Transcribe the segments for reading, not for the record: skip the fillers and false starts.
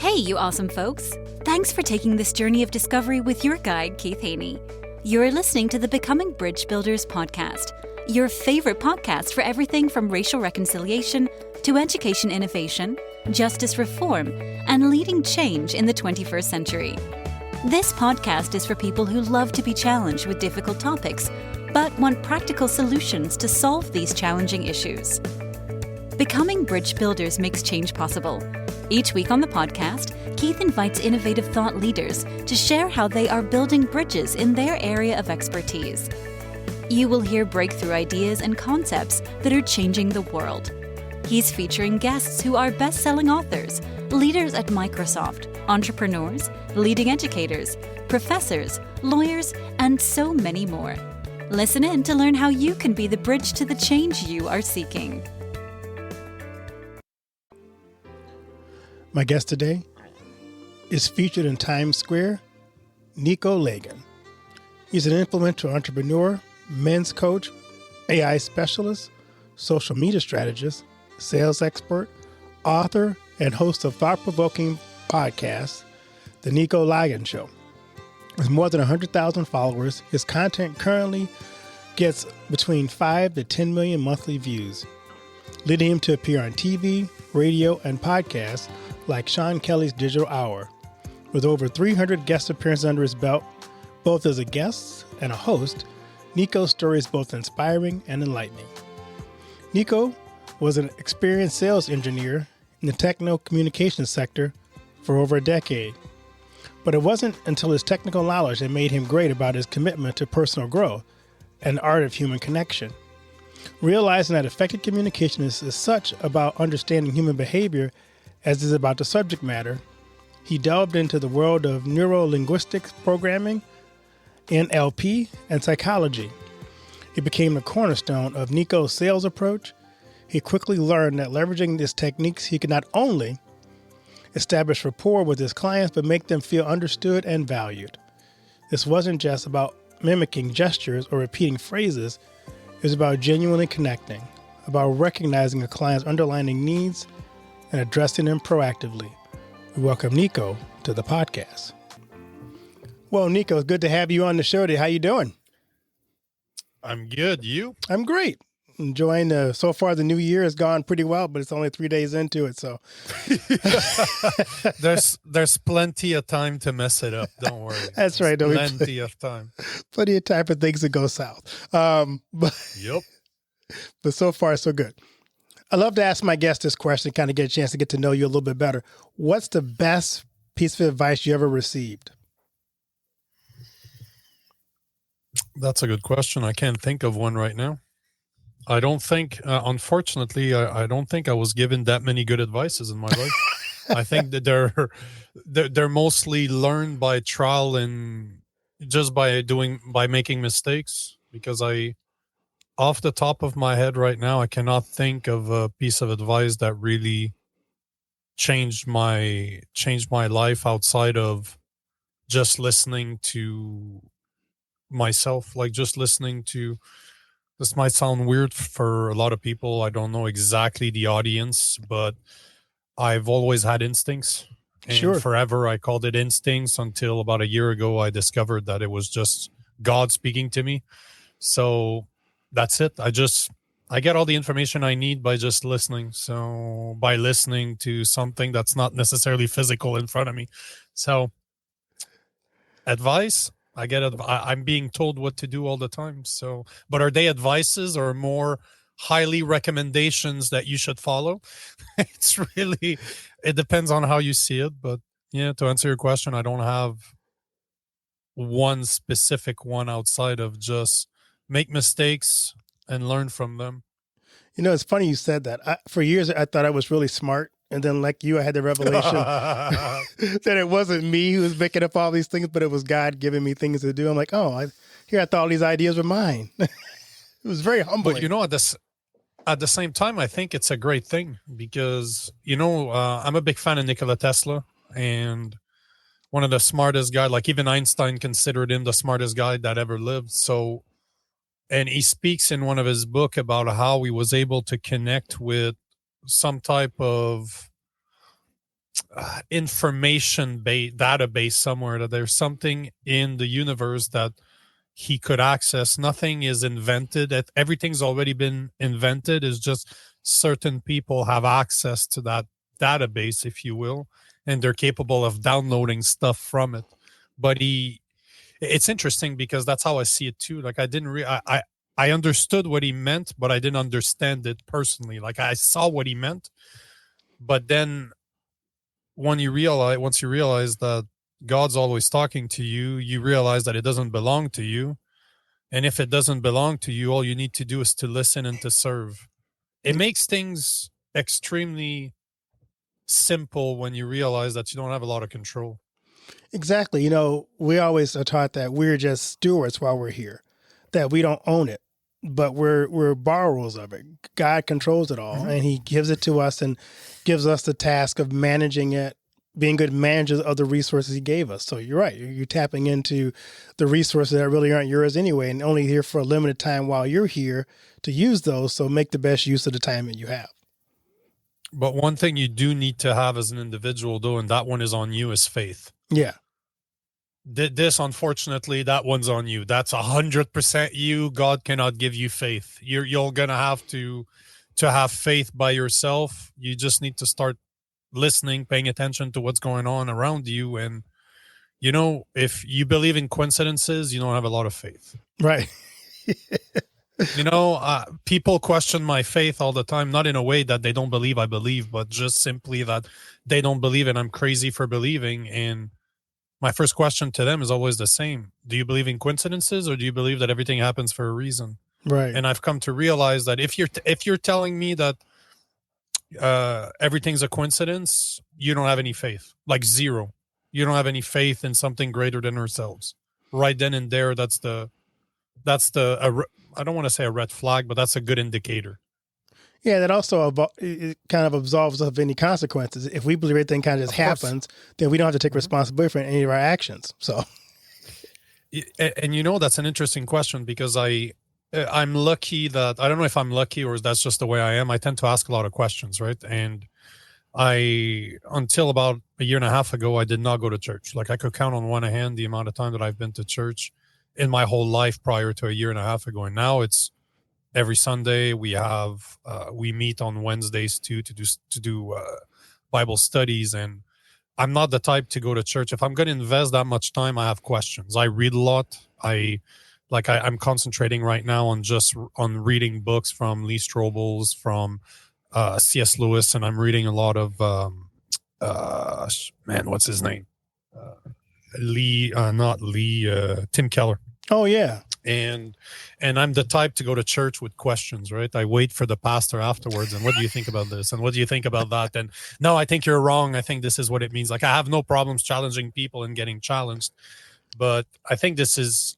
Hey, you awesome folks! Thanks for taking this journey of discovery with your guide, Keith Haney. You're listening to the Becoming Bridge Builders podcast, your favorite podcast for everything from racial reconciliation to education innovation, justice reform, and leading change in the 21st century. This podcast is for people who love to be challenged with difficult topics, but want practical solutions to solve these challenging issues. Becoming Bridge Builders makes change possible. Each week on the podcast, Keith invites innovative thought leaders to share how they are building bridges in their area of expertise. You will hear breakthrough ideas and concepts that are changing the world. He's featuring guests who are best-selling authors, leaders at Microsoft, entrepreneurs, leading educators, professors, lawyers, and so many more. Listen in to learn how you can be the bridge to the change you are seeking. My guest today is featured in Times Square, Nico Lagan. He's an influential entrepreneur, men's coach, AI specialist, social media strategist, sales expert, author, and host of thought-provoking podcasts, The Nico Lagan Show. With more than 100,000 followers, his content currently gets between 5 to 10 million monthly views, leading him to appear on TV, radio, and podcasts like Sean Kelly's Digital Hour. With over 300 guest appearances under his belt, both as a guest and a host, Nico's story is both inspiring and enlightening. Nico was an experienced sales engineer in the techno-communications sector for over a decade. But it wasn't until his technical knowledge that made him great about his commitment to personal growth and the art of human connection. Realizing that effective communication is as such about understanding human behavior as it is about the subject matter, he delved into the world of neuro-linguistics programming, NLP, and psychology. It became the cornerstone of Nico's sales approach. He quickly learned that leveraging these techniques, he could not only establish rapport with his clients, but make them feel understood and valued. This wasn't just about mimicking gestures or repeating phrases. It was about genuinely connecting, about recognizing a client's underlying needs and addressing them proactively. We welcome Nico to the podcast. Well, Nico, it's good to have you on the show today. How you doing? I'm good. You? I'm great. Enjoying so far the new year has gone pretty well, but it's only 3 days into it, so there's plenty of time to mess it up. Don't worry. That's right. Plenty of time. Plenty of time for things to go south. Yep. But so far so good. I love to ask my guests this question, kind of get a chance to get to know you a little bit better. What's the best piece of advice you ever received? That's a good question. I can't think of one right now. I don't think, unfortunately, I don't think I was given that many good advices in my life. I think that they're mostly learned by trial and just by making mistakes. Because off the top of my head right now, I cannot think of a piece of advice that really changed my life outside of just listening to myself, like just listening to. This might sound weird for a lot of people. I don't know exactly the audience, but I've always had instincts. And Sure. Forever I called it instincts until about a year ago I discovered that it was just God speaking to me. So that's it. I get all the information I need by just listening. So by listening to something that's not necessarily physical in front of me. So advice, I'm being told what to do all the time. So, but are they advices or more highly recommendations that you should follow? It depends on how you see it. But yeah, to answer your question, I don't have one specific one outside of just make mistakes and learn from them. You know, it's funny you said that. For years, I thought I was really smart. And then like you, I had the revelation that it wasn't me who was making up all these things, but it was God giving me things to do. I'm like, I thought all these ideas were mine. It was very humbling. But, you know, at the same time, I think it's a great thing because, you know, I'm a big fan of Nikola Tesla and one of the smartest guys, like even Einstein considered him the smartest guy that ever lived. So, and he speaks in one of his book about how he was able to connect with some type of information database somewhere, that there's something in the universe that he could access. Nothing is invented. Everything's already been invented. It's just certain people have access to that database, if you will, and they're capable of downloading stuff from it. But it's interesting because that's how I see it too. Like, I understood what he meant, but I didn't understand it personally. Like, I saw what he meant, but then once you realize that God's always talking to you, you realize that it doesn't belong to you. And if it doesn't belong to you, all you need to do is to listen and to serve. It makes things extremely simple when you realize that you don't have a lot of control. Exactly. We always are taught that we're just stewards while we're here, that we don't own it, but we're borrowers of it. God controls it all, and he gives it to us and gives us the task of managing it, being good managers of the resources he gave us. So you're right. You're tapping into the resources that really aren't yours anyway, and only here for a limited time while you're here to use those. So make the best use of the time that you have. But one thing you do need to have as an individual, though, and that one is on you, is faith. Yeah. This, unfortunately, that one's on you. That's 100% you. God cannot give you faith. You're gonna have to have faith by yourself. You just need to start listening, paying attention to what's going on around you. And if you believe in coincidences, you don't have a lot of faith. Right. People question my faith all the time, not in a way that they don't believe I believe, but just simply that they don't believe and I'm crazy for believing. And my first question to them is always the same. Do you believe in coincidences, or do you believe that everything happens for a reason? Right. And I've come to realize that if you're telling me that everything's a coincidence, you don't have any faith. Like, zero. You don't have any faith in something greater than ourselves. Right then and there, that's the I don't want to say a red flag, but that's a good indicator. Yeah, that also it kind of absolves us of any consequences. If we believe everything kind of just happens, then we don't have to take responsibility for any of our actions. So, and that's an interesting question, because I'm lucky that, I don't know if I'm lucky or that's just the way I am. I tend to ask a lot of questions, right? And until about a year and a half ago, I did not go to church. Like, I could count on one hand the amount of time that I've been to church in my whole life prior to a year and a half ago. And now it's every Sunday. We meet on Wednesdays too to do Bible studies. And I'm not the type to go to church. If I'm going to invest that much time, I have questions. I read a lot. I'm concentrating right now on reading books from Lee Strobel's, from C.S. Lewis, and I'm reading a lot of what's his name? Tim Keller. Oh yeah. And I'm the type to go to church with questions, right? I wait for the pastor afterwards, and what do you think about this? And what do you think about that? And no, I think you're wrong. I think this is what it means. Like, I have no problems challenging people and getting challenged, but I think this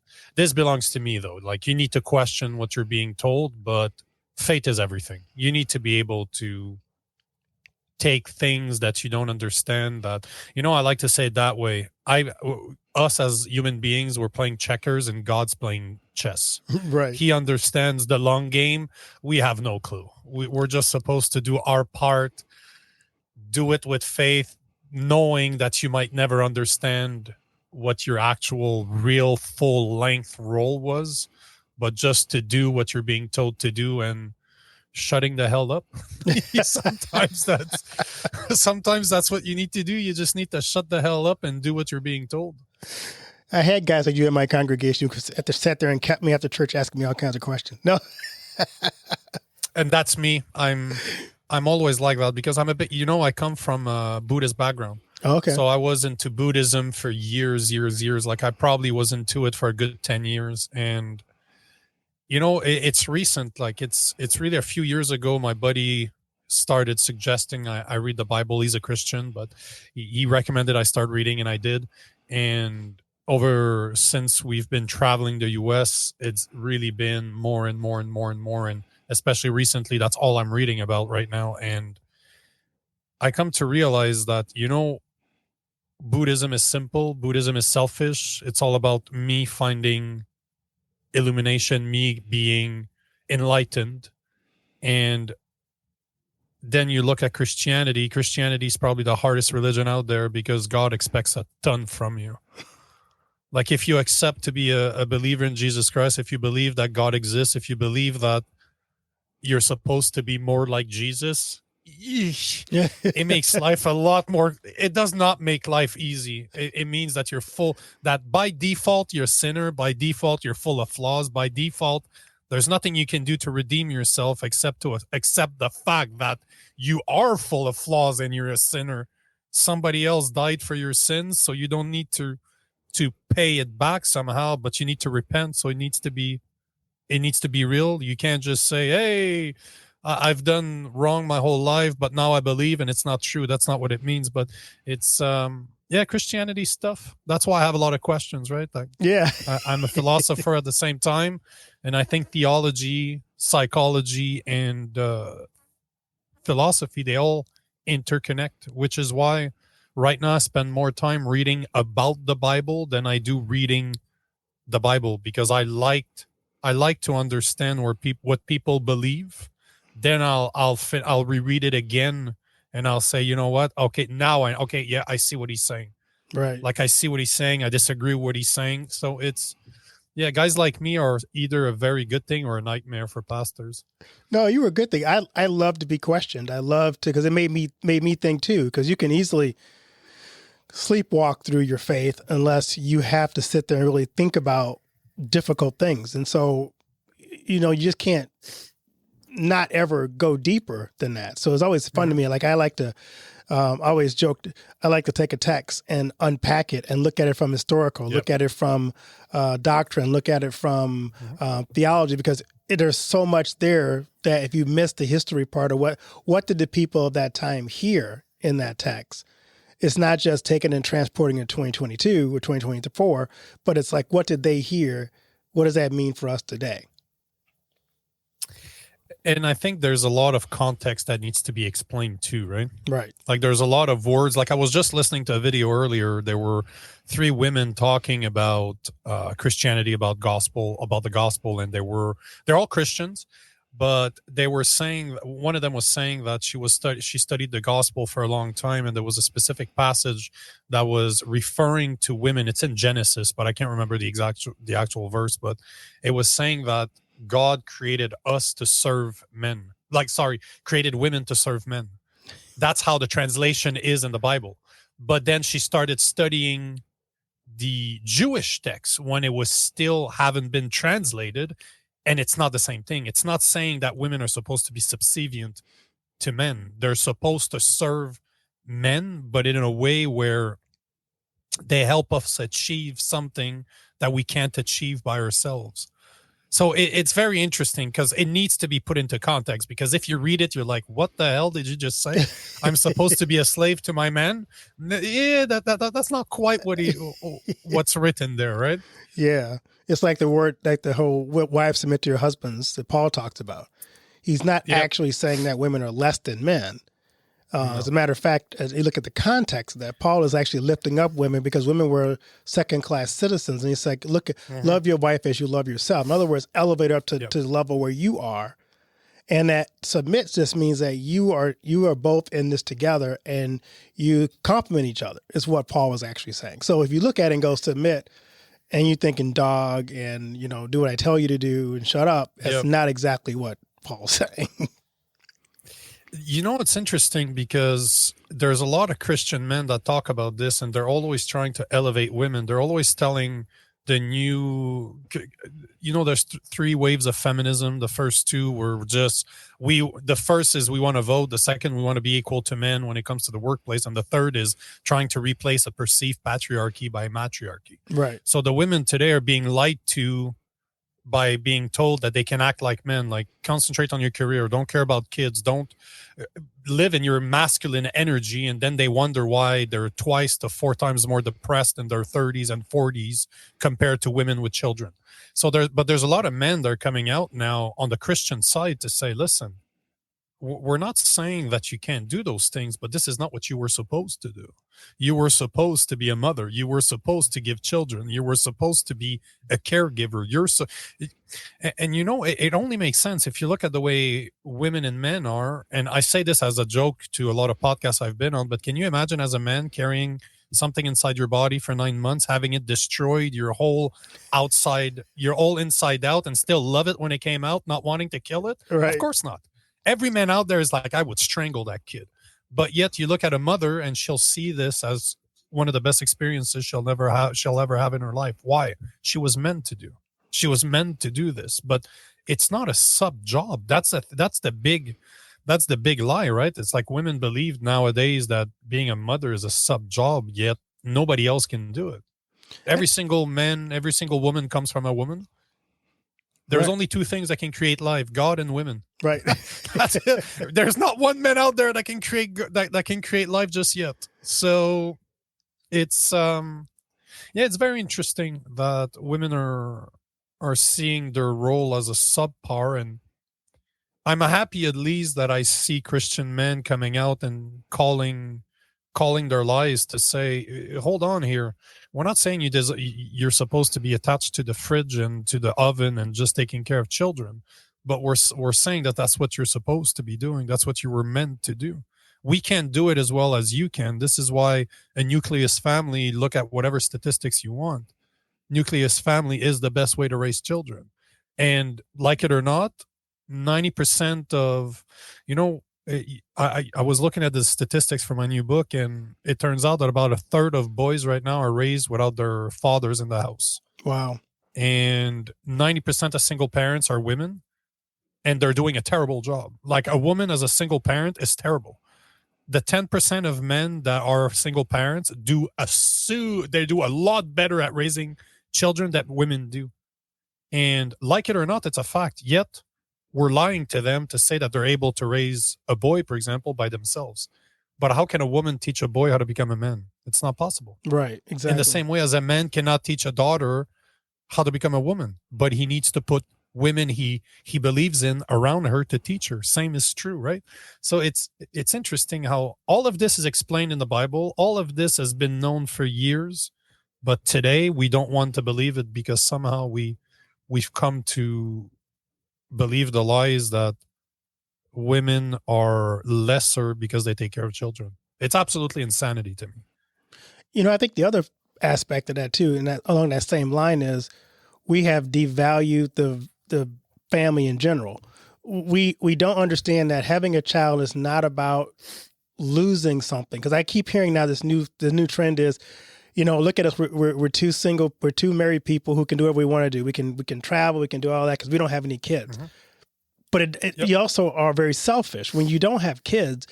belongs to me, though. Like, you need to question what you're being told, but faith is everything. You need to be able to take things that you don't understand. That, I like to say it that way. Us as human beings, we're playing checkers and God's playing chess. Right. He understands the long game. We have no clue. We're just supposed to do our part, do it with faith, knowing that you might never understand what your actual real full length role was, but just to do what you're being told to do and shutting the hell up. Sometimes that's what you need to do. You just need to shut the hell up and do what you're being told. I had guys like you in my congregation who sat there and kept me after church asking me all kinds of questions. No. And that's me. I'm always like that, because I'm a bit, I come from a Buddhist background. Oh, okay. So I was into Buddhism for years. Like, I probably was into it for a good 10 years. And, it's recent. Like, it's really a few years ago, my buddy started suggesting I read the Bible. He's a Christian, but he recommended I start reading, and I did. And since we've been traveling the US, it's really been more and more and more and more. And especially recently, that's all I'm reading about right now. And I come to realize that, Buddhism is simple. Buddhism is selfish. It's all about me finding illumination, me being enlightened. And then you look at Christianity. Christianity is probably the hardest religion out there because God expects a ton from you. Like if you accept to be a believer in Jesus Christ, if you believe that God exists, if you believe that you're supposed to be more like Jesus, it makes life a lot more. It does not make life easy. It means that that by default, you're a sinner. By default, you're full of flaws. By default, there's nothing you can do to redeem yourself except to accept the fact that you are full of flaws and you're a sinner. Somebody else died for your sins, so you don't need to pay it back somehow, but you need to repent. So it needs to be real. You can't just say, hey, I've done wrong my whole life, but now I believe, and it's not true. That's not what it means. But it's Christianity stuff. That's why I have a lot of questions, right? Like, yeah. I'm a philosopher at the same time, and I think theology, psychology, and philosophy, they all interconnect, which is why right now I spend more time reading about the Bible than I do reading the Bible, because I like to understand what people believe. Then I'll reread it again, and I'll say, you know what? Okay, I see what he's saying. Right. Like I see what he's saying. I disagree with what he's saying. So it's guys like me are either a very good thing or a nightmare for pastors. No, you were a good thing. I love to be questioned. I love to, because it made me think too, because you can easily sleepwalk through your faith unless you have to sit there and really think about difficult things. And so, you just can't not ever go deeper than that. So it's always fun to me. Like I like to, I always joke, I like to take a text and unpack it and look at it from historical, look at it from doctrine, look at it from theology, because there's so much there that if you miss the history part of what did the people of that time hear in that text, it's not just taking and transporting in 2022 or 2024, but it's like, what did they hear? What does that mean for us today? And I think there's a lot of context that needs to be explained too, right? Right. Like there's a lot of words. Like I was just listening to a video earlier. There were 3 women talking about Christianity, about the gospel, and they're all Christians, but they were saying, one of them was saying that she studied the gospel for a long time, and there was a specific passage that was referring to women. It's in Genesis, but I can't remember the actual verse, but it was saying that God created us to serve men. Created women to serve men. That's how the translation is in the Bible. But then she started studying the Jewish text when it was still haven't been translated, and it's not the same thing. It's not saying that women are supposed to be subservient to men. They're supposed to serve men, but in a way where they help us achieve something that we can't achieve by ourselves. So it's very interesting because it needs to be put into context, because if you read it, you're like, what the hell did you just say? I'm supposed to be a slave to my man? Yeah, that's not quite what's written there, right? Yeah. It's like the word, like the whole wives submit to your husbands that Paul talks about. He's not actually saying that women are less than men. As a matter of fact, as you look at the context of that, Paul is actually lifting up women because women were second-class citizens. And he's like, look, love your wife as you love yourself. In other words, elevate up to the level where you are. And that submit just means that you are both in this together and you complement each other, is what Paul was actually saying. So if you look at it and go submit, and you're thinking dog and, do what I tell you to do and shut up, that's not exactly what Paul's saying. It's interesting because there's a lot of Christian men that talk about this, and they're always trying to elevate women. They're always telling there's 3 waves of feminism. The first 2 were the first is we want to vote. The second, we want to be equal to men when it comes to the workplace. And the third is trying to replace a perceived patriarchy by matriarchy. Right. So the women today are being lied to by being told that they can act like men, like concentrate on your career, don't care about kids, don't live in your masculine energy. And then they wonder why they're twice to 4 times more depressed in their 30s and 40s compared to women with children. So there's a lot of men that are coming out now on the Christian side to say, listen, we're not saying that you can't do those things, but this is not what you were supposed to do. You were supposed to be a mother. You were supposed to give children. You were supposed to be a caregiver. And it only makes sense if you look at the way women and men are. And I say this as a joke to a lot of podcasts I've been on, but can you imagine as a man carrying something inside your body for 9 months, having it destroyed, your whole outside, you're all inside out, and still love it when it came out, not wanting to kill it? Right. Of course not. Every man out there is like, I would strangle that kid. But yet you look at a mother and she'll see this as one of the best experiences she'll ever have in her life. Why? She was meant to do. She was meant to do this. But it's not a sub job. That's the big lie, right? It's like women believe nowadays that being a mother is a sub job, yet nobody else can do it. Every single man, every single woman comes from a woman. There's only two things that can create life: God and women. Right. That's it. There's not one man out there that can create life just yet. So it's it's very interesting that women are seeing their role as a subpar, and I'm happy at least that I see Christian men coming out and calling their lies to say, hold on here. We're not saying you're supposed to be attached to the fridge and to the oven and just taking care of children, but we're saying that that's what you're supposed to be doing. That's what you were meant to do. We can't do it as well as you can. This is why a nucleus family, look at whatever statistics you want. Nucleus family is the best way to raise children. And like it or not, 90% of, I was looking at the statistics for my new book, and it turns out that about a third of boys right now are raised without their fathers in the house. Wow. And 90% of single parents are women, and they're doing a terrible job. Like, a woman as a single parent is terrible. The 10% of men that are single parents do a lot better at raising children than women do. And like it or not, it's a fact. Yet we're lying to them to say that they're able to raise a boy, for example, by themselves. But how can a woman teach a boy how to become a man? It's not possible. Right, exactly. In the same way as a man cannot teach a daughter how to become a woman, but he needs to put women he believes in around her to teach her. Same is true, right? So it's interesting how all of this is explained in the Bible. All of this has been known for years, but today we don't want to believe it because somehow we've come to believe the lies that women are lesser because they take care of children. It's absolutely insanity to me. I think the other aspect of that too, and that along that same line, is we have devalued the family in general. We don't understand that having a child is not about losing something. Because I keep hearing now the new trend is, look at us. We're two married people who can do whatever we want to do. We can travel. We can do all that because we don't have any kids. Mm-hmm. But you also are very selfish. When you don't have kids,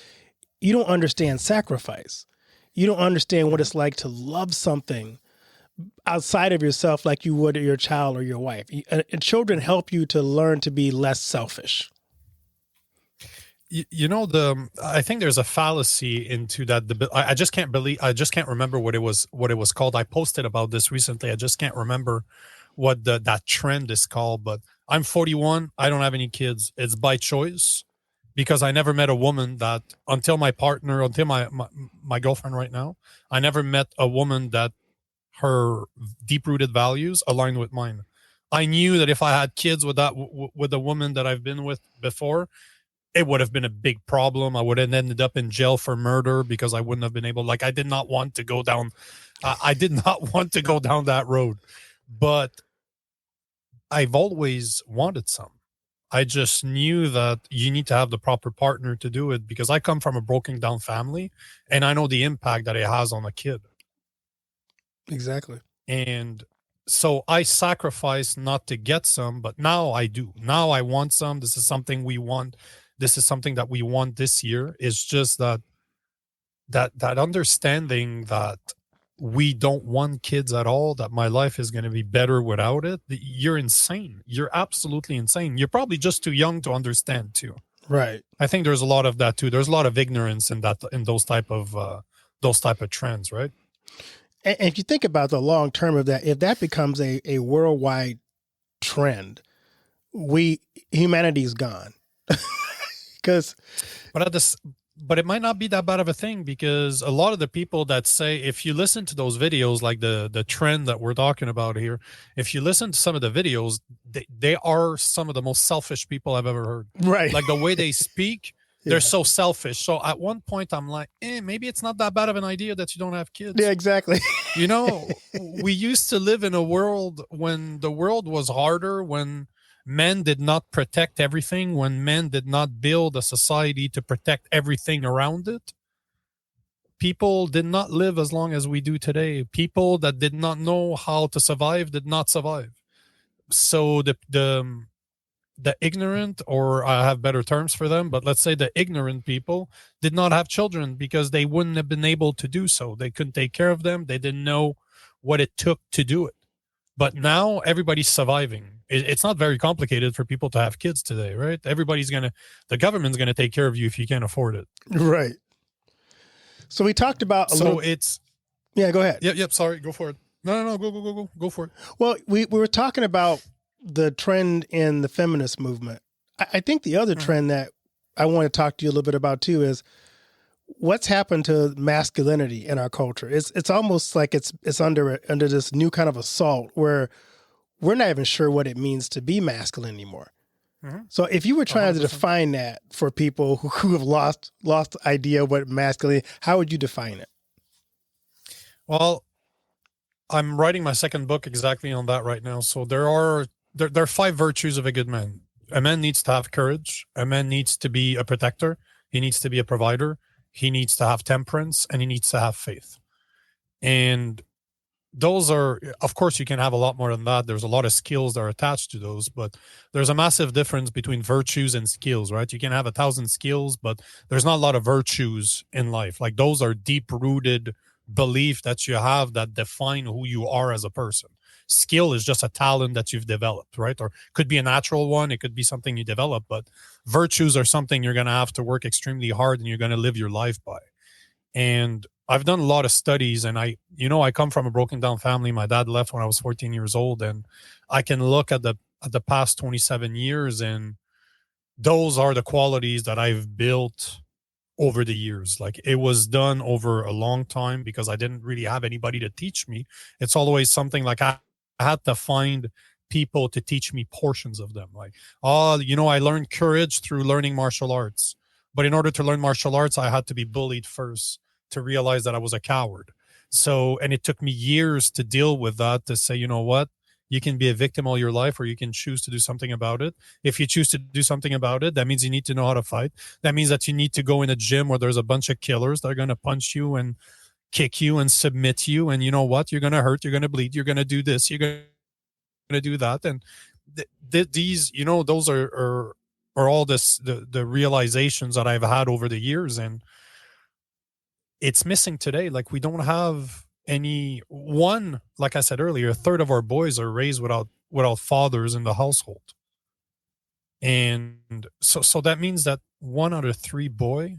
you don't understand sacrifice. You don't understand what it's like to love something outside of yourself like you would your child or your wife. And children help you to learn to be less selfish. I think there's a fallacy into that. I just can't remember what it was called. I posted about this recently. I just can't remember what that trend is called, but I'm 41. I don't have any kids. It's by choice because I never met a woman that until my girlfriend right now, I never met a woman that her deep-rooted values aligned with mine. I knew that if I had kids with a woman that I've been with before, it would have been a big problem. I would have ended up in jail for murder because I wouldn't have been able. Like, I did not want to go down. I did not want to go down that road, but I've always wanted some. I just knew that you need to have the proper partner to do it because I come from a broken down family and I know the impact that it has on a kid. Exactly. And so I sacrificed not to get some, but now I do. Now I want some. This is something we want. This is something that we want this year. It's just that understanding that we don't want kids at all, that my life is going to be better without it. You're insane. You're absolutely insane. You're probably just too young to understand too. Right. I think there's a lot of that too. There's a lot of ignorance in those type of trends, right? And if you think about the long term of that, if that becomes a worldwide trend, humanity's gone. Because But at this, but it might not be that bad of a thing, because a lot of the people that say, if you listen to those videos, like the trend that we're talking about here, if you listen to some of the videos, they are some of the most selfish people I've ever heard. right, Like the way they speak, yeah. they're so selfish. So at one point I'm like, maybe it's not that bad of an idea that you don't have kids. Yeah, exactly. You know, we used to live in a world when the world was harder, when men did not protect everything, when men did not build a society to protect everything around it. People did not live as long as we do today. People that did not know how to survive did not survive. So the ignorant, or I have better terms for them, but let's say the ignorant people did not have children because they wouldn't have been able to do so. They couldn't take care of them. They didn't know what it took to do it. But now everybody's surviving. It's not very complicated for people to have kids today, right? The government's going to take care of you if you can't afford it. Right. So we talked about yeah, go ahead. Yep. Sorry. Go for it. No. Go for it. Well, we were talking about the trend in the feminist movement. I think the other trend that I want to talk to you a little bit about too is what's happened to masculinity in our culture. It's almost like it's under this new kind of assault where we're not even sure what it means to be masculine anymore. Mm-hmm. So if you were trying 100%. To define that for people who have lost the idea of what masculine, how would you define it? Well, I'm writing my second book exactly on that right now. So there are 5 virtues of a good man. A man needs to have courage. A man needs to be a protector. He needs to be a provider. He needs to have temperance, and he needs to have faith. And those are, of course, you can have a lot more than that. There's a lot of skills that are attached to those, but there's a massive difference between virtues and skills, right? You can have 1,000 skills, but there's not a lot of virtues in life. Like those are deep-rooted belief that you have that define who you are as a person. Skill is just a talent that you've developed, right? Or could be a natural one. It could be something you develop, but virtues are something you're going to have to work extremely hard and you're going to live your life by. And I've done a lot of studies, and I come from a broken down family. My dad left when I was 14 years old, and I can look at the past 27 years, and those are the qualities that I've built over the years. Like it was done over a long time because I didn't really have anybody to teach me. It's always something like I had to find people to teach me portions of them. Like, I learned courage through learning martial arts. But in order to learn martial arts, I had to be bullied first to realize that I was a coward. So, and it took me years to deal with that, to say, you know what? You can be a victim all your life, or you can choose to do something about it. If you choose to do something about it, that means you need to know how to fight. That means that you need to go in a gym where there's a bunch of killers that are going to punch you and kick you and submit you. And you know what? You're going to hurt. You're going to bleed. You're going to do this. You're going to do that. And these, those are all the realizations that I've had over the years. And it's missing today. Like we don't have like I said earlier, 1/3 of our boys are raised without fathers in the household. And so that means that 1 out of 3 boy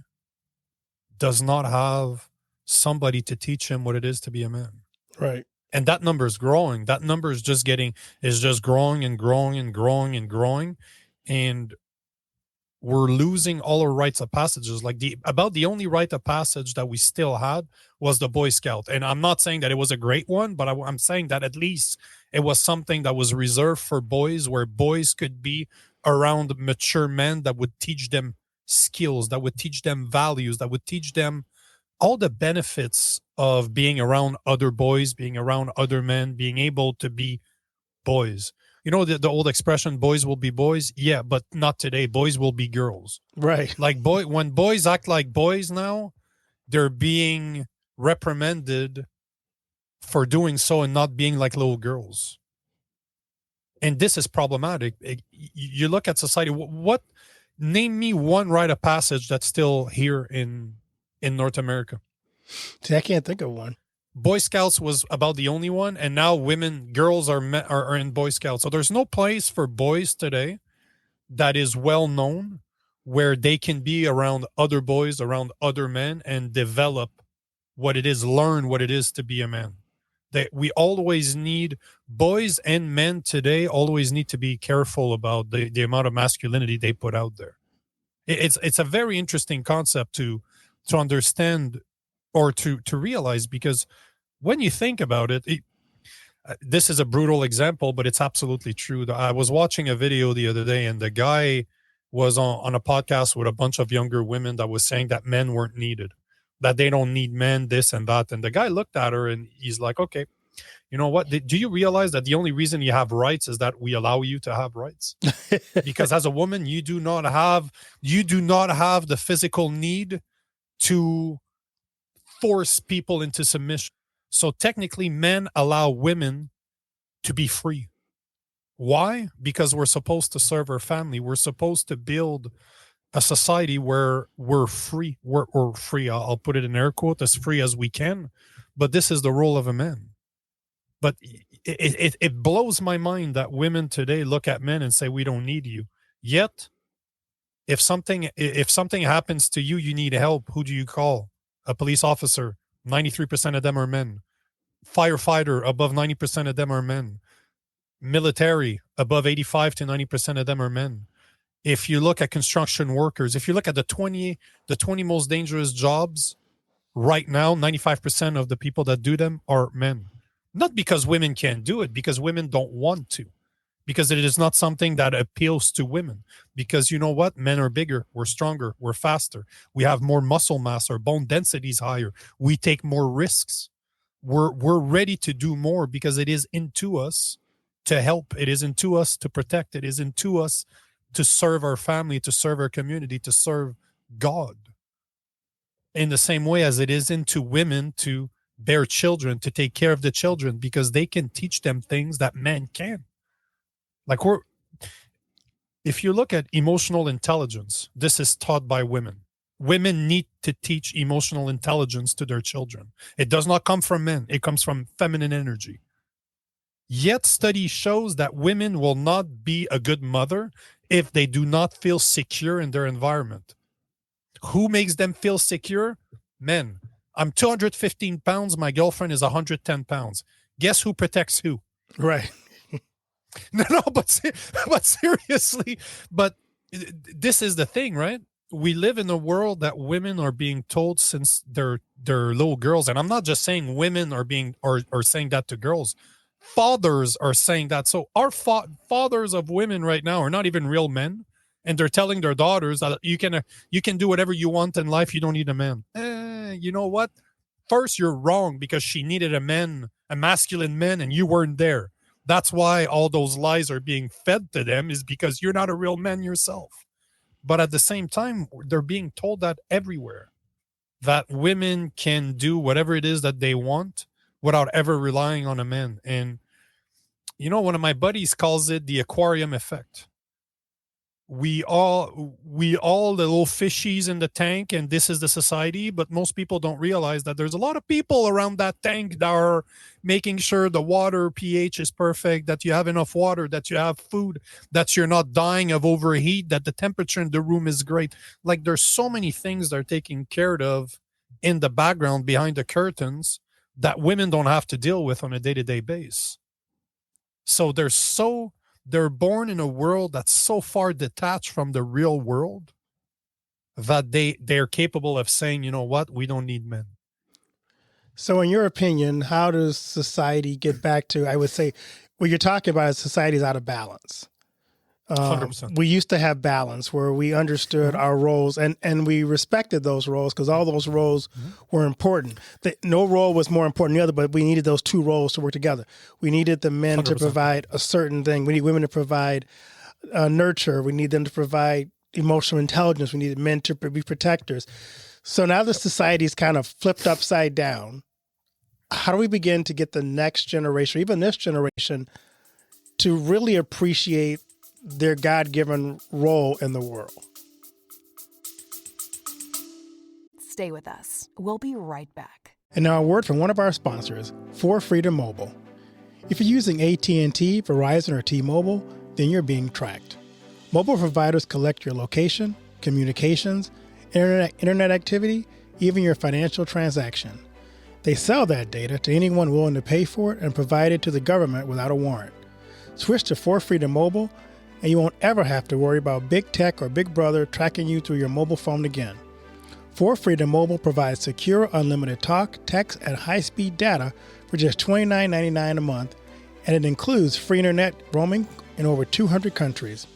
does not have somebody to teach him what it is to be a man. Right. And that number is growing. That number is just growing and growing and growing and growing. And we're losing all our rites of passages. Like the only rite of passage that we still had was the Boy Scout. And I'm not saying that it was a great one, but I'm saying that at least it was something that was reserved for boys, where boys could be around mature men that would teach them skills, that would teach them values, that would teach them all the benefits of being around other boys, being around other men, being able to be boys. The old expression, boys will be boys. Yeah, but not today. Boys will be girls. Right. Like when boys act like boys now, they're being reprimanded for doing so and not being like little girls. And this is problematic. You look at society, name me one rite of passage that's still here in North America. See, I can't think of one. Boy Scouts was about the only one, and now girls are in Boy Scouts. So there's no place for boys today that is well known where they can be around other boys, around other men, and develop learn what it is to be a man. We always need, boys and men today always need to be careful about the amount of masculinity they put out there. It's a very interesting concept to understand or to realize, because when you think about it, this is a brutal example, but it's absolutely true. I was watching a video the other day, and the guy was on a podcast with a bunch of younger women that was saying that men weren't needed, that they don't need men, this and that. And the guy looked at her and he's like, okay, you know what? Do you realize that the only reason you have rights is that we allow you to have rights? Because as a woman, you do not have the physical need to force people into submission. So technically, men allow women to be free. Why? Because we're supposed to serve our family. We're supposed to build a society where we're free. We're free. I'll put it in air quotes, as free as we can. But this is the role of a man. But it blows my mind that women today look at men and say, we don't need you. Yet, if something happens to you, you need help. Who do you call? A police officer. 93% of them are men. Firefighter, above 90% of them are men. Military, above 85 to 90% of them are men. If you look at construction workers, if you look at the 20 most dangerous jobs right now, 95% of the people that do them are men. Not because women can't do it, because women don't want to. Because it is not something that appeals to women. Because you know what? Men are bigger, we're stronger, we're faster. We have more muscle mass, our bone density is higher. We take more risks. We're ready to do more because it is into us to help. It is into us to protect. It is into us to serve our family, to serve our community, to serve God. In the same way as it is into women to bear children, to take care of the children, because they can teach them things that men can't. Like if you look at emotional intelligence, this is taught by women. Women need to teach emotional intelligence to their children. It does not come from men. It comes from feminine energy. Yet study shows that women will not be a good mother if they do not feel secure in their environment. Who makes them feel secure? Men. I'm 215 pounds. My girlfriend is 110 pounds. Guess who protects who? Right. No, but seriously, but this is the thing, right? We live in a world that women are being told since they're little girls, and I'm not just saying women are saying that to girls. Fathers are saying that. So our fathers of women right now are not even real men, and they're telling their daughters that you can do whatever you want in life. You don't need a man. You know what? First, you're wrong, because she needed a masculine man, and you weren't there. That's why all those lies are being fed to them, is because you're not a real man yourself. But at the same time, they're being told that everywhere, that women can do whatever it is that they want without ever relying on a man. And, you know, one of my buddies calls it the aquarium effect. We all the little fishies in the tank, and this is the society, but most people don't realize that there's a lot of people around that tank that are making sure the water pH is perfect, that you have enough water, that you have food, that you're not dying of overheat, that the temperature in the room is great. Like, there's so many things that are taken care of in the background behind the curtains that women don't have to deal with on a day-to-day basis. So they're born in a world that's so far detached from the real world that they're capable of saying, you know what, we don't need men. So in your opinion, how does society get back to, I would say, what you're talking about is society's out of balance. 100%. We used to have balance where we understood our roles and we respected those roles because all those roles were important. No role was more important than the other, but we needed those two roles to work together. We needed the men 100%. To provide a certain thing. We need women to provide nurture. We need them to provide emotional intelligence. We needed men to be protectors. So now the society's kind of flipped upside down. How do we begin to get the next generation, even this generation, to really appreciate their God-given role in the world? Stay with us. We'll be right back. And now a word from one of our sponsors, For Freedom Mobile. If you're using AT&T, Verizon, or T-Mobile, then you're being tracked. Mobile providers collect your location, communications, internet activity, even your financial transaction. They sell that data to anyone willing to pay for it and provide it to the government without a warrant. Switch to For Freedom Mobile and you won't ever have to worry about big tech or big brother tracking you through your mobile phone again. 4Freedom Mobile provides secure, unlimited talk, text, and high-speed data for just $29.99 a month, and it includes free internet roaming in over 200 countries.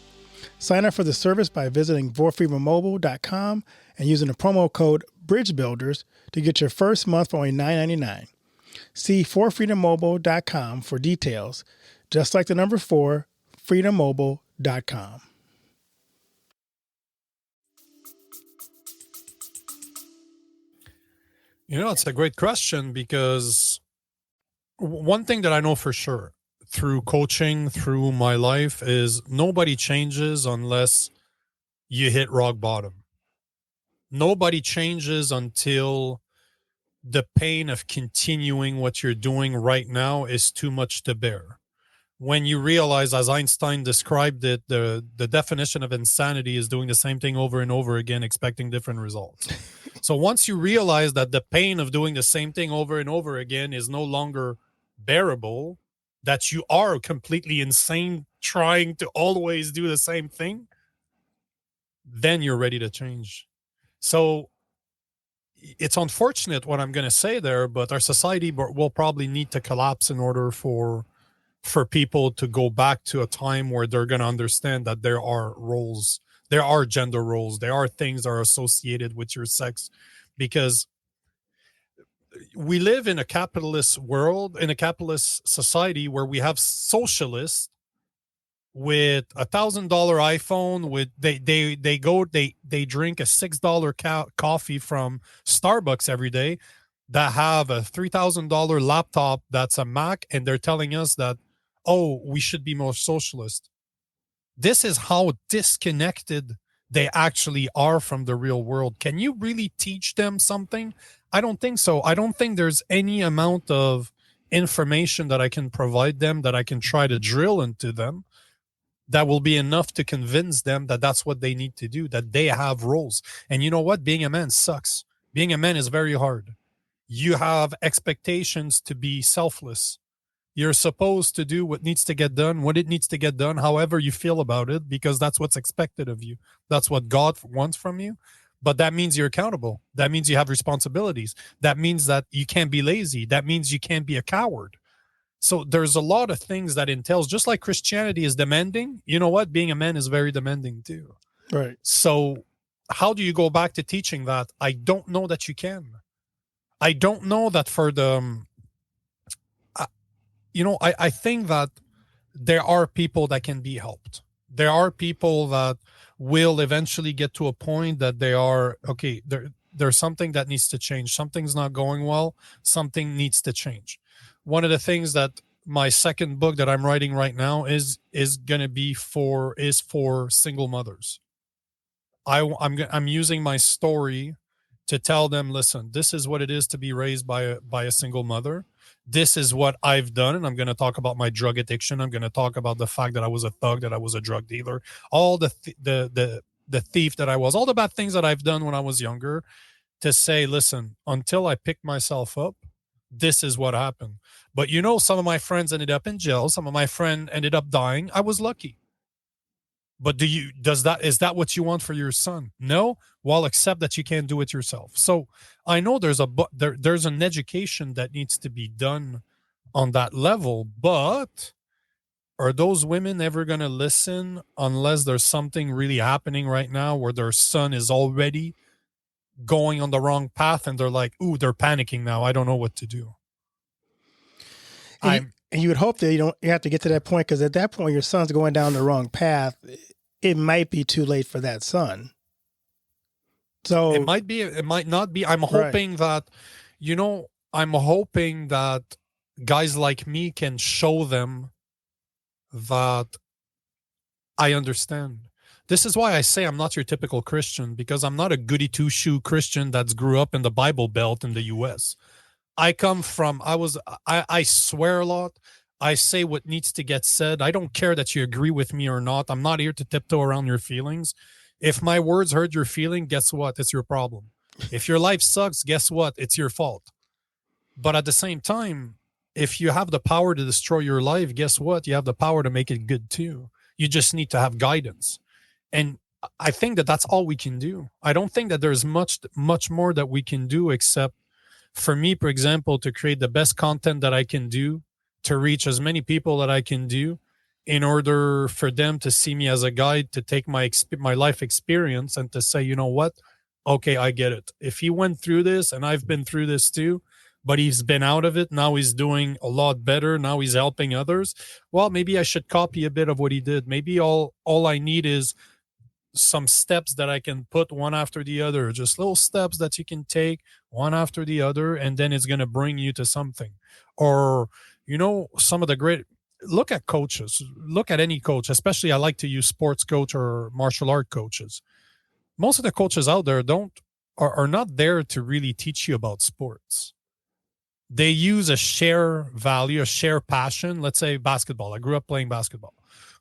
Sign up for the service by visiting 4freedommobile.com and using the promo code BRIDGEBUILDERS to get your first month for only $9.99. See 4freedommobile.com for details, just like the number 4, freedommobile.com. It's a great question, because one thing that I know for sure through coaching, through my life, is nobody changes unless you hit rock bottom. Nobody changes until the pain of continuing what you're doing right now is too much to bear. When you realize, as Einstein described it, the definition of insanity is doing the same thing over and over again, expecting different results. So once you realize that the pain of doing the same thing over and over again is no longer bearable, that you are completely insane trying to always do the same thing, then you're ready to change. So it's unfortunate what I'm going to say there, but our society will probably need to collapse in order for people to go back to a time where they're going to understand that there are roles, there are gender roles, there are things that are associated with your sex, because we live in a capitalist world, in a capitalist society, where we have socialists with $1,000 iPhone, with they drink a $6 coffee from Starbucks every day, that have a $3,000 laptop that's a Mac, and they're telling us that, oh, we should be more socialist. This is how disconnected they actually are from the real world. Can you really teach them something? I don't think so. I don't think there's any amount of information that I can provide them, that I can try to drill into them, that will be enough to convince them that that's what they need to do, that they have roles. And you know what? Being a man sucks. Being a man is very hard. You have expectations to be selfless. You're supposed to do what needs to get done, when it needs to get done, however you feel about it, because that's what's expected of you. That's what God wants from you. But that means you're accountable. That means you have responsibilities. That means that you can't be lazy. That means you can't be a coward. So there's a lot of things that entails, just like Christianity is demanding, you know what? Being a man is very demanding too. Right. So how do you go back to teaching that? I don't know that you can. I don't know that for the, I think that there are people that can be helped. There are people that will eventually get to a point that they are, okay, there's something that needs to change. Something's not going well. Something needs to change. One of the things that my second book that I'm writing right now is going to be for single mothers. I'm using my story to tell them, listen, this is what it is to be raised by a single mother. This is what I've done, and I'm going to talk about my drug addiction. I'm going to talk about the fact that I was a thug, that I was a drug dealer, all the thief that I was, all the bad things that I've done when I was younger, to say, listen, until I pick myself up, this is what happened. But some of my friends ended up in jail. Some of my friends ended up dying. I was lucky. But is that what you want for your son? No? Well, accept that you can't do it yourself. So I know there's an education that needs to be done on that level, but are those women ever going to listen unless there's something really happening right now where their son is already going on the wrong path and they're like, ooh, they're panicking now. I don't know what to do. And you would hope that you have to get to that point, because at that point your son's going down the wrong path. It might be too late for that son. So it might be, it might not be. I'm hoping that, I'm hoping that guys like me can show them that I understand. This is why I say I'm not your typical Christian, because I'm not a goody two-shoe Christian that's grew up in the Bible Belt in the U.S. I come from, I swear a lot. I say what needs to get said. I don't care that you agree with me or not. I'm not here to tiptoe around your feelings. If my words hurt your feeling, guess what? It's your problem. If your life sucks, guess what? It's your fault. But at the same time, if you have the power to destroy your life, guess what? You have the power to make it good too. You just need to have guidance. And I think that that's all we can do. I don't think that there's much more that we can do, except for me, for example, to create the best content that I can do, to reach as many people that I can do, in order for them to see me as a guide, to take my life experience and to say, you know what? Okay, I get it. If he went through this and I've been through this too, but he's been out of it, now he's doing a lot better, now he's helping others, well, maybe I should copy a bit of what he did. Maybe all I need is some steps that I can put one after the other, just little steps that you can take one after the other, and then it's going to bring you to something. Or, some of the great, look at coaches, look at any coach, especially I like to use sports coach or martial art coaches. Most of the coaches out there are not there to really teach you about sports. They use a share value, a share passion. Let's say basketball. I grew up playing basketball.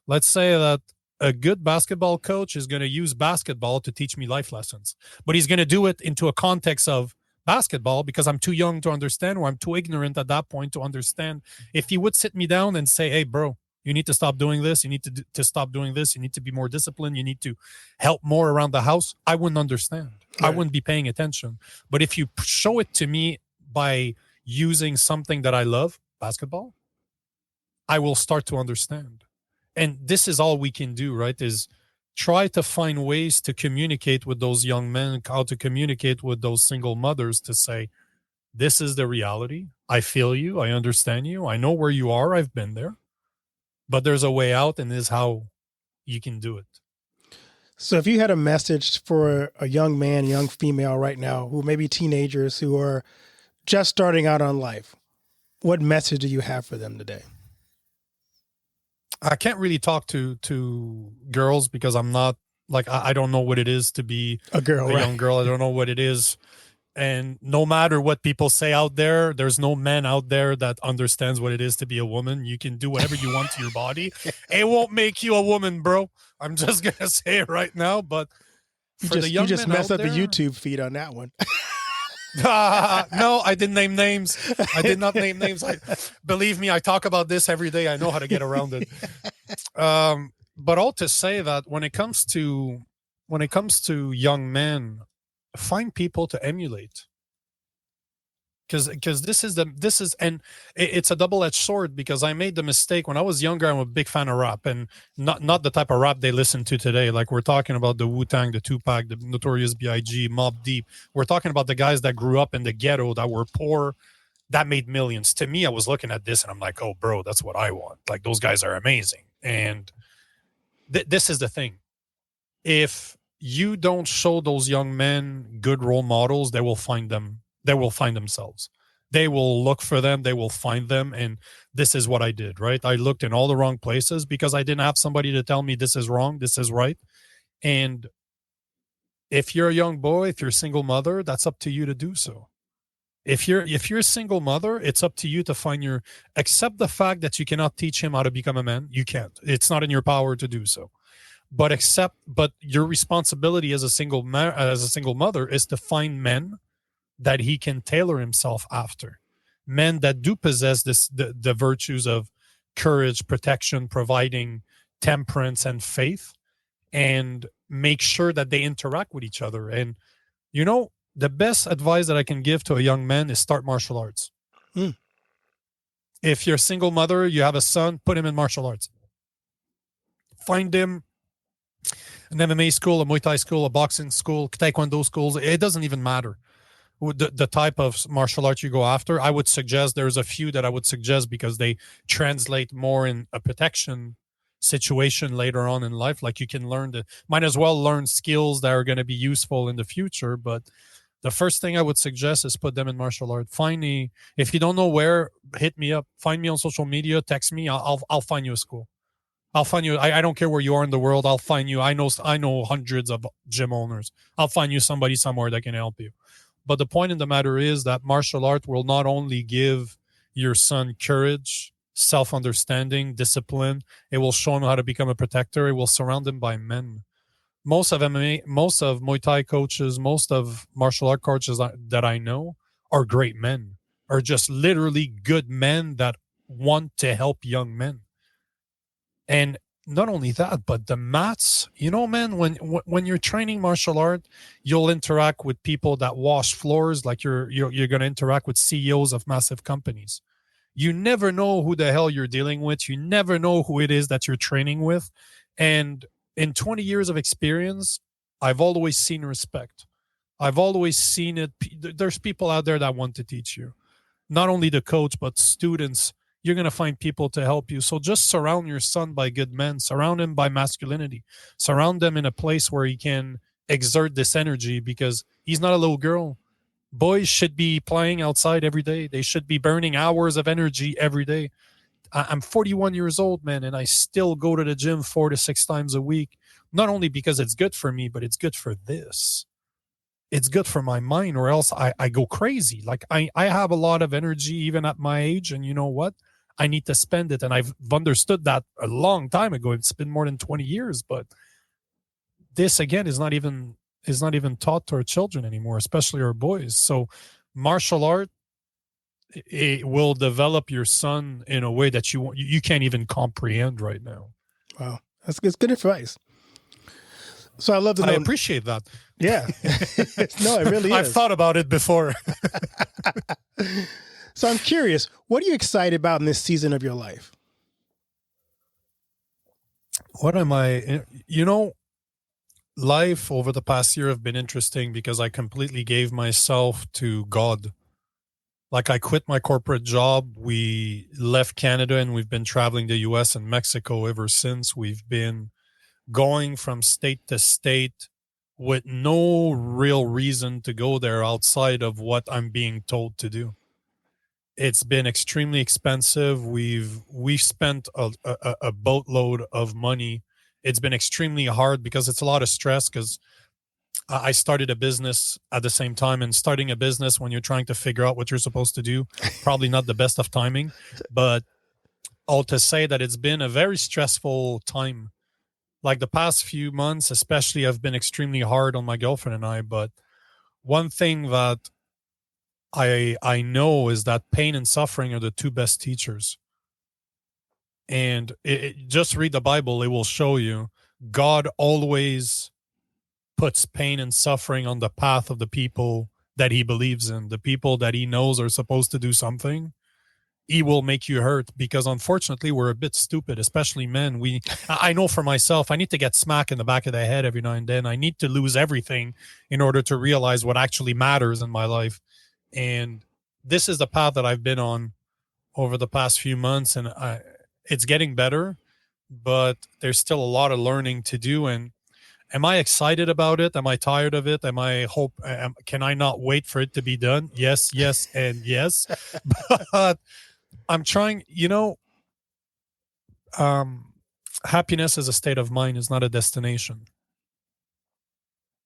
Let's say that a good basketball coach is going to use basketball to teach me life lessons, but he's going to do it into a context of basketball because I'm too young to understand, or I'm too ignorant at that point to understand. If he would sit me down and say, hey, bro, you need to stop doing this. You need to stop doing this. You need to be more disciplined. You need to help more around the house. I wouldn't understand. Right. I wouldn't be paying attention. But if you show it to me by using something that I love, basketball, I will start to understand. And this is all we can do, right? Is try to find ways to communicate with those young men, how to communicate with those single mothers to say, this is the reality. I feel you. I understand you. I know where you are. I've been there. But there's a way out, and this is how you can do it. So if you had a message for a young man, young female right now, who may be teenagers who are just starting out on life, what message do you have for them today? I can't really talk to girls because I'm not, like, I don't know what it is to be a girl, a young girl. I don't know what it is. And no matter what people say out there, there's no man out there that understands what it is to be a woman. You can do whatever you want to your body. It won't make you a woman, bro. I'm just going to say it right now. But for the young men out there, you just messed up the YouTube feed on that one. No, I didn't name names. I did not name names. Believe me, I talk about this every day. I know how to get around it. But all to say that when it comes to young men, find people to emulate. Because this is and it's a double-edged sword, because I made the mistake when I was younger. I'm a big fan of rap, and not the type of rap they listen to today. Like, we're talking about the Wu-Tang, the Tupac, the Notorious B.I.G., Mobb Deep. We're talking about the guys that grew up in the ghetto, that were poor, that made millions. To me, I was looking at this and I'm like, oh, bro, that's what I want. Like, those guys are amazing. And this is the thing. If you don't show those young men good role models, they will find them. They will find themselves. They will look for them. They will find them. And this is what I did, right? I looked in all the wrong places because I didn't have somebody to tell me this is wrong, this is right. And if you're a young boy, if you're a single mother, that's up to you to do so. If you're a single mother, it's up to you to accept the fact that you cannot teach him how to become a man. You can't. It's not in your power to do so. But your responsibility as a single mother is to find men that he can tailor himself after, men that do possess the virtues of courage, protection, providing, temperance, and faith, and make sure that they interact with each other. And the best advice that I can give to a young man is start martial arts. If you're a single mother, you have a son, put him in martial arts. Find him an MMA school, a Muay Thai school, a boxing school, Taekwondo schools. It doesn't even matter the type of martial arts you go after. I would suggest there's a few that I would suggest because they translate more in a protection situation later on in life. Like, you can might as well learn skills that are going to be useful in the future. But the first thing I would suggest is put them in martial art. If you don't know where, hit me up. Find me on social media. Text me. I'll find you a school. I'll find you. I don't care where you are in the world. I'll find you. I know hundreds of gym owners. I'll find you somebody somewhere that can help you. But the point in the matter is that martial art will not only give your son courage, self-understanding, discipline. It will show him how to become a protector. It will surround him by men. Most of MMA, most of Muay Thai coaches, most of martial art coaches that I know are great men, are just literally good men that want to help young men. And not only that, but the maths, man, when you're training martial art, you'll interact with people that wash floors, like you're going to interact with CEOs of massive companies. You never know who the hell you're dealing with. You never know who it is that you're training with. And in 20 years of experience, I've always seen respect. I've always seen it. There's people out there that want to teach you, not only the coach, but students. You're going to find people to help you. So just surround your son by good men, surround him by masculinity, surround them in a place where he can exert this energy, because he's not a little girl. Boys should be playing outside every day. They should be burning hours of energy every day. I'm 41 years old, man, and I still go to the gym 4 to 6 times a week, not only because it's good for me, but it's good for this. It's good for my mind, or else I go crazy. Like I have a lot of energy even at my age, and you know what? I need to spend it. And I've understood that a long time ago. It's been more than 20 years, but this again is not even taught to our children anymore, especially our boys. So martial art, it will develop your son in a way that you can't even comprehend right now. Wow. That's good advice. So I love to know. I appreciate that. Yeah. No, it really is. I've thought about it before. So I'm curious, what are you excited about in this season of your life? What am I, life over the past year have been interesting because I completely gave myself to God. Like I quit my corporate job. We left Canada and we've been traveling the US and Mexico ever since. We've been going from state to state with no real reason to go there outside of what I'm being told to do. It's been extremely expensive. We've spent a boatload of money. It's been extremely hard because it's a lot of stress, because I started a business at the same time, and starting a business when you're trying to figure out what you're supposed to do, probably not the best of timing. But all to say that it's been a very stressful time. Like the past few months, especially, have been extremely hard on my girlfriend and I. But one thing that I know is that pain and suffering are the two best teachers. And just read the Bible. It will show you God always puts pain and suffering on the path of the people that he believes in, the people that he knows are supposed to do something. He will make you hurt, because unfortunately we're a bit stupid, especially men. I know for myself, I need to get smacked in the back of the head every now and then. I need to lose everything in order to realize what actually matters in my life. And this is the path that I've been on over the past few months, and it's getting better, but there's still a lot of learning to do. And am I excited about it? Am I tired of it? Can I not wait for it to be done? Yes, and yes. But I'm trying, happiness is a state of mind, is not a destination.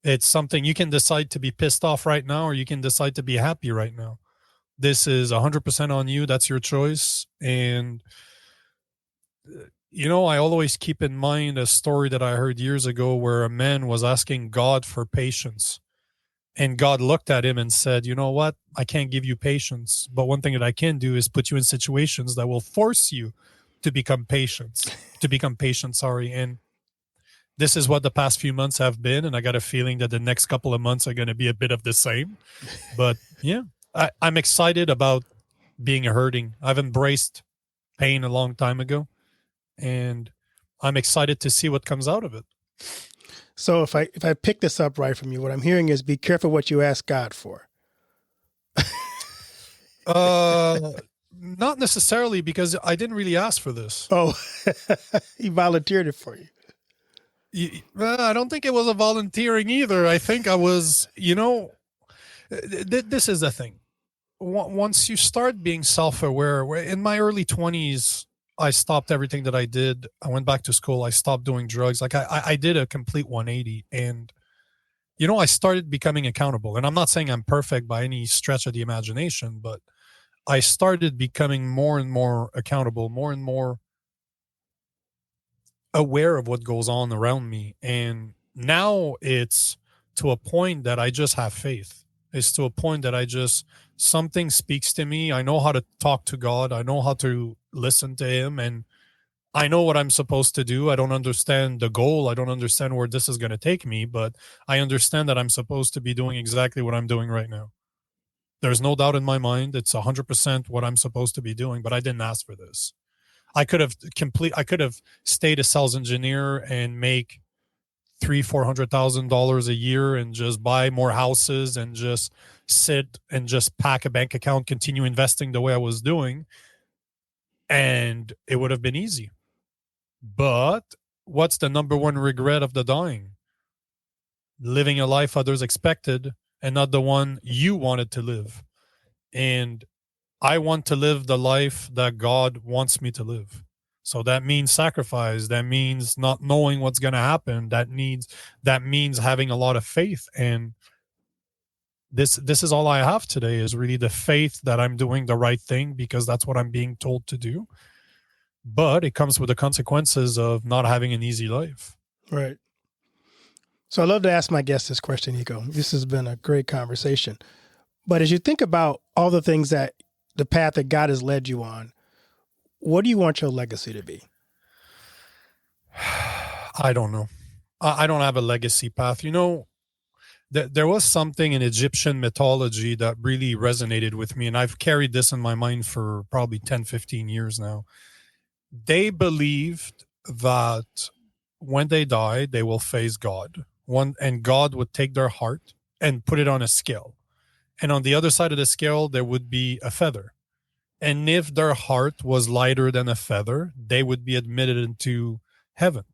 It's something you can decide to be pissed off right now, or you can decide to be happy right now. This is 100% on you. That's your choice. And, I always keep in mind a story that I heard years ago where a man was asking God for patience. And God looked at him and said, you know what? I can't give you patience. But one thing that I can do is put you in situations that will force you to become patient. And this is what the past few months have been. And I got a feeling that the next couple of months are going to be a bit of the same. But yeah, I'm excited about being hurting. I've embraced pain a long time ago, and I'm excited to see what comes out of it. So if I pick this up right from you, what I'm hearing is be careful what you ask God for. Not necessarily, because I didn't really ask for this. Oh, he volunteered it for you. I don't think it was a volunteering either. I think I was, this is the thing. Once you start being self-aware, in my early 20s, I stopped everything that I did. I went back to school. I stopped doing drugs. Like I did a complete 180, and, I started becoming accountable. And I'm not saying I'm perfect by any stretch of the imagination, but I started becoming more and more accountable, more and more aware of what goes on around me. And now it's to a point that I just have faith. It's to a point that something speaks to me. I know how to talk to God. I know how to listen to him. And I know what I'm supposed to do. I don't understand the goal. I don't understand where this is going to take me, but I understand that I'm supposed to be doing exactly what I'm doing right now. There's no doubt in my mind. It's 100% what I'm supposed to be doing, but I didn't ask for this. I could have stayed a sales engineer and make $300,000-$400,000 a year and just buy more houses and just sit and just pack a bank account, continue investing the way I was doing, and it would have been easy. But what's the number one regret of the dying? Living a life others expected and not the one you wanted to live. And I want to live the life that God wants me to live. So that means sacrifice. That means not knowing what's going to happen. That means having a lot of faith. And this is all I have today, is really the faith that I'm doing the right thing because that's what I'm being told to do. But it comes with the consequences of not having an easy life. Right. So I love to ask my guests this question, Nico. This has been a great conversation. But as you think about all the things that the path that God has led you on, what do you want your legacy to be? I don't know. I don't have a legacy path. You know, there was something in Egyptian mythology that really resonated with me, and I've carried this in my mind for probably 10, 15 years now. They believed that when they die, they will face God. And God would take their heart and put it on a scale. And on the other side of the scale, there would be a feather. And if their heart was lighter than a feather, they would be admitted into heaven.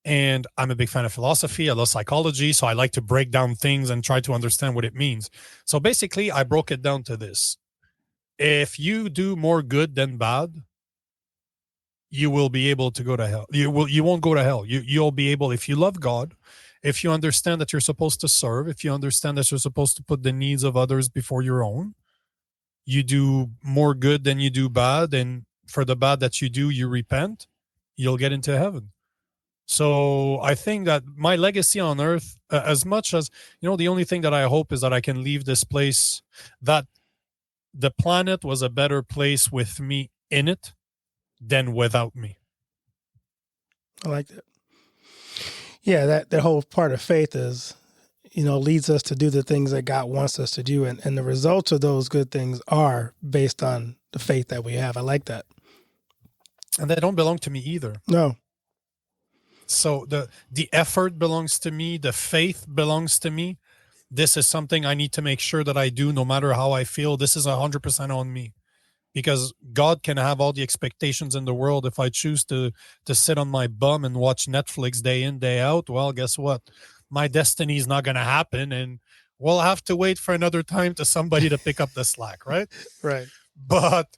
And I'm a big fan of philosophy. I love psychology. So I like to break down things and try to understand what it means. So basically, I broke it down to this. If you do more good than bad, you will be able to go to hell. You won't go to hell. You'll be able, if you love God, if you understand that you're supposed to serve, if you understand that you're supposed to put the needs of others before your own, you do more good than you do bad. And for the bad that you do, you repent, you'll get into heaven. So I think that my legacy on earth, as much as, the only thing that I hope is that I can leave this place, that the planet was a better place with me in it than without me. I like that. Yeah, that whole part of faith is, leads us to do the things that God wants us to do. And the results of those good things are based on the faith that we have. I like that. And they don't belong to me either. No. So the effort belongs to me. The faith belongs to me. This is something I need to make sure that I do no matter how I feel. This is 100% on me. Because God can have all the expectations in the world. If I choose to sit on my bum and watch Netflix day in, day out, well, guess what? My destiny is not going to happen. And we'll have to wait for another time to somebody to pick up the slack, right? Right. But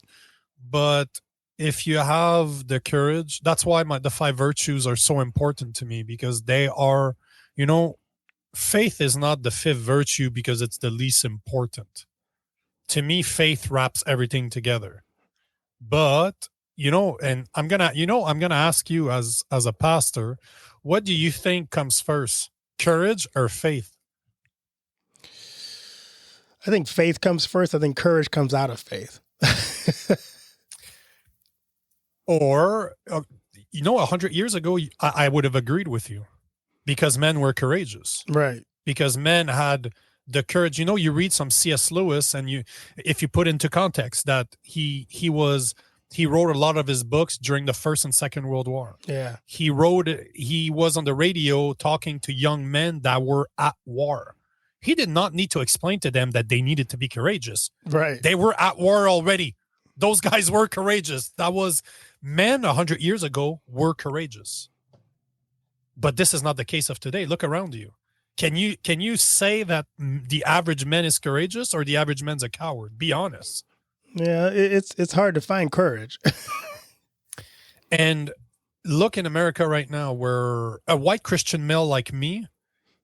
if you have the courage, that's why the 5 virtues are so important to me, because they are, faith is not the 5th virtue because it's the least important. To me, faith wraps everything together. But, and I'm going to ask you as a pastor, what do you think comes first, courage or faith? I think faith comes first. I think courage comes out of faith. Or, 100 years ago, I would have agreed with you because men were courageous. Right. Because men had the courage. You read some C.S. Lewis, and if you put into context that he wrote a lot of his books during the First and Second World War. Yeah. He was on the radio talking to young men that were at war. He did not need to explain to them that they needed to be courageous. Right. They were at war already. Those guys were courageous. Men 100 years ago were courageous. But this is not the case of today. Look around you. Can you say that the average man is courageous or the average man's a coward? Be honest. Yeah, it's hard to find courage. And look in America right now, where a white Christian male like me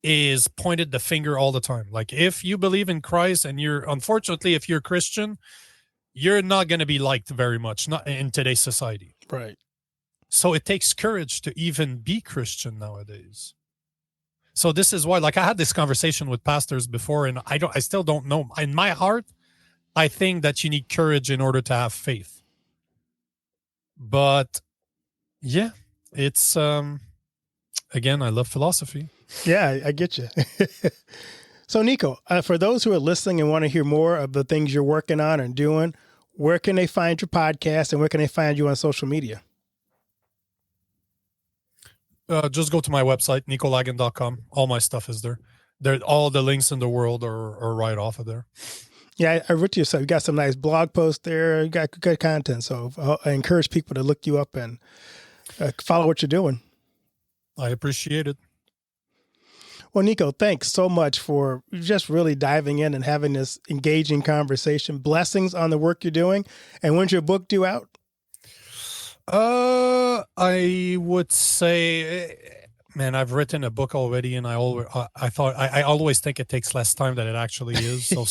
is pointed the finger all the time. Like, if you believe in Christ and unfortunately, if you're Christian, you're not going to be liked very much, not in today's society. Right. So it takes courage to even be Christian nowadays. So this is why, I had this conversation with pastors before, and I still don't know. In my heart, I think that you need courage in order to have faith. But Yeah, it's again, I love philosophy. Yeah, I get you. So, Nico, for those who are listening and want to hear more of the things you're working on and doing, where can they find your podcast and where can they find you on social media? Just go to my website, nicolagan.com. All my stuff is there. All the links in the world are right off of there. Yeah, I read your stuff. You got some nice blog posts there. You got good content. So I encourage people to look you up and follow what you're doing. I appreciate it. Well, Nico, thanks so much for just really diving in and having this engaging conversation. Blessings on the work you're doing. And when's your book due out? I would say, man, I've written a book already, and I always think it takes less time than it actually is. So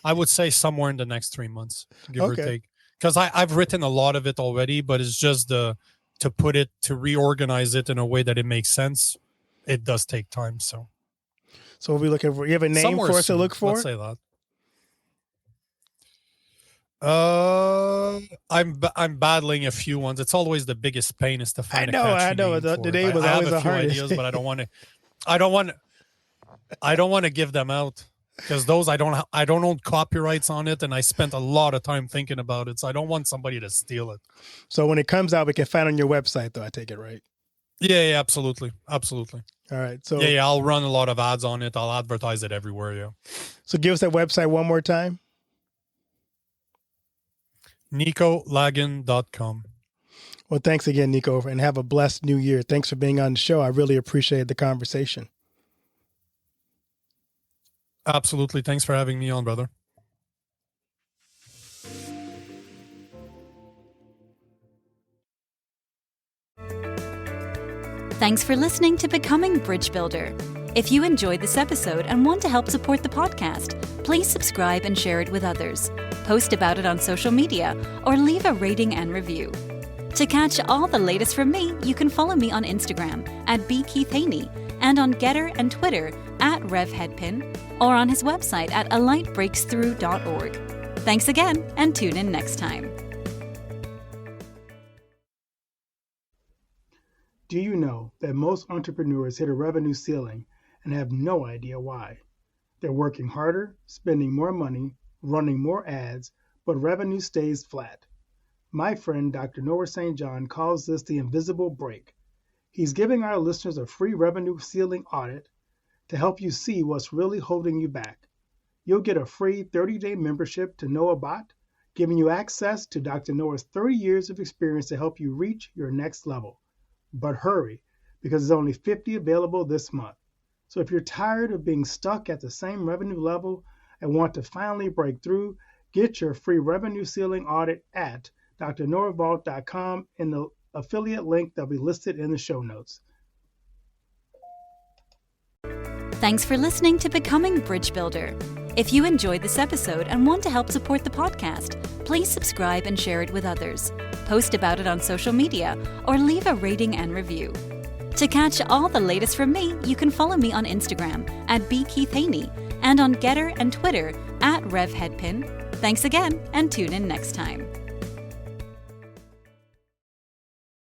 I would say somewhere in the next 3 months, give or take. Because I've written a lot of it already, but it's just to reorganize it in a way that it makes sense. It does take time. So we'll be looking for, you have a name somewhere for us soon. to look for? Let's say that. I'm battling a few ones. It's always the biggest pain is to find a catchy name for the name it. was I always have a the few hardest. ideas, but I don't want to give them out because those I don't own copyrights on it, and I spent a lot of time thinking about it, so I don't want somebody to steal it. So when it comes out, we can find it on your website, though. I take it right. Yeah, absolutely. All right. So yeah, I'll run a lot of ads on it. I'll advertise it everywhere. Yeah. So give us that website one more time. NicoLagan.com. Well, thanks again, Nico, and have a blessed new year. Thanks for being on the show. I really appreciate the conversation. Absolutely. Thanks for having me on, brother. Thanks for listening to Becoming Bridge Builder. If you enjoyed this episode and want to help support the podcast, please subscribe and share it with others. Post about it on social media or leave a rating and review. To catch all the latest from me, you can follow me on Instagram @bkeithhaney and on Getter and Twitter @RevHeadpin or on his website at alightbreaksthrough.org. Thanks again and tune in next time. Do you know that most entrepreneurs hit a revenue ceiling and have no idea why? They're working harder, spending more money, running more ads, but revenue stays flat. My friend Dr. Noah St. John calls this the invisible break. He's giving our listeners a free revenue ceiling audit to help you see what's really holding you back. You'll get a free 30-day membership to Noah Bot, giving you access to Dr. Noah's 30 years of experience to help you reach your next level. But hurry, because there's only 50 available this month. So if you're tired of being stuck at the same revenue level and want to finally break through, get your free revenue ceiling audit at drnoahvault.com in the affiliate link that'll be listed in the show notes. Thanks for listening to Becoming Bridge Builder. If you enjoyed this episode and want to help support the podcast, please subscribe and share it with others. Post about it on social media or leave a rating and review. To catch all the latest from me, you can follow me on Instagram @bkeithhaney and on Getter and Twitter @RevHeadpin. Thanks again and tune in next time.